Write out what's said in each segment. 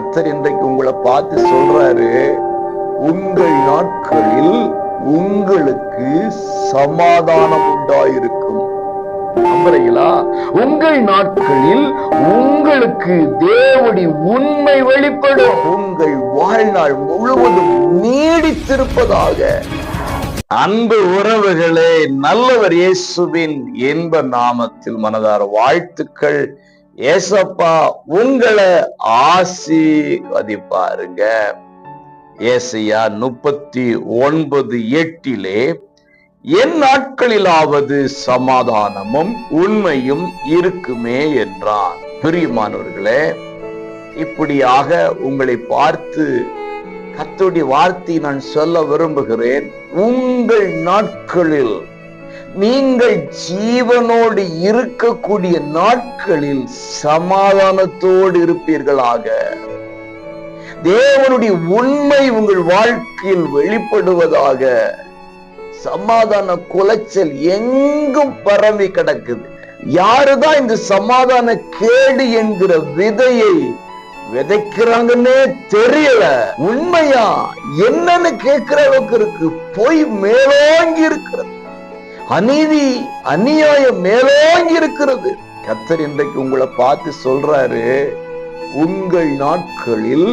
கர்த்தர் இன்றைக்கு உங்களை பார்த்து சொல்றாரு, உங்கள் நாட்களில் உங்களுக்கு சமாதானம் உண்டாயிருக்கும். நம்புறீங்களா? உங்கள் நாட்களில் உங்களுக்கு தேவனுடைய உண்மை வெளிப்படும். உங்கள் வாழ்நாள் முழுவதும் நீடித்திருப்பதாக. அன்பு உறவுகளே, நல்லவர் இயேசுவின் இன்ப நாமத்தில் மனதார வாழ்த்துக்கள். ஏசப்பா உங்களை ஆசீர்வதிப்பாருங்க. ஏசாயா 39:8 என் நாட்களிலாவது சமாதானமும் உண்மையும் இருக்குமே என்றான். பிரியமானவர்களே, இப்படியாக உங்களை பார்த்து கர்த்தருடைய வார்த்தை நான் சொல்ல விரும்புகிறேன். உங்கள் நாட்களில், நீங்கள் ஜீவனோடு இருக்கக்கூடிய நாட்களில் சமாதானத்தோடு இருப்பீர்களாக. தேவனுடைய உண்மை உங்கள் வாழ்க்கையில் வெளிப்படுவதாக. சமாதான குலைச்சல் எங்கும் பரவி கிடக்குது. யாருதான் இந்த சமாதான கேடு என்கிற விதையை விதைக்கிறாங்கன்னே தெரியல. உண்மையா என்னன்னு கேட்கிற அளவுக்கு இருக்கு. பொய் மேலோங்கி இருக்கிறது, அநீதி அநியாயம் மேலோங்கி இருக்கிறது. கர்த்தர் இன்றைக்கு உங்களை பார்த்து சொல்றாரு, உங்கள் நாட்களில்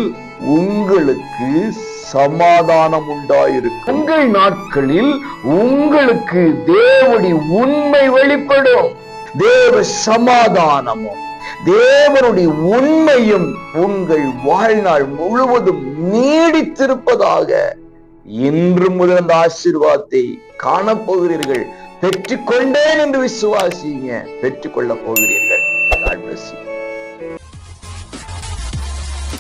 உங்களுக்கு சமாதானம் உண்டாயிருக்கும். உங்கள் நாட்களில் உங்களுக்கு தேவனுடைய உண்மை வெளிப்படும். தேவ சமாதானமும் தேவனுடைய உண்மையும் உங்கள் வாழ்நாள் முழுவதும் நீடித்திருப்பதாக. இன்று முதல் அந்த ஆசீர்வாதத்தை காணப்போகிறீர்கள். பெற்றுக்கொண்டேன் என்று விசுவாசிங்க, பெற்றுக்கொள்ள போகிறீர்கள். God bless you.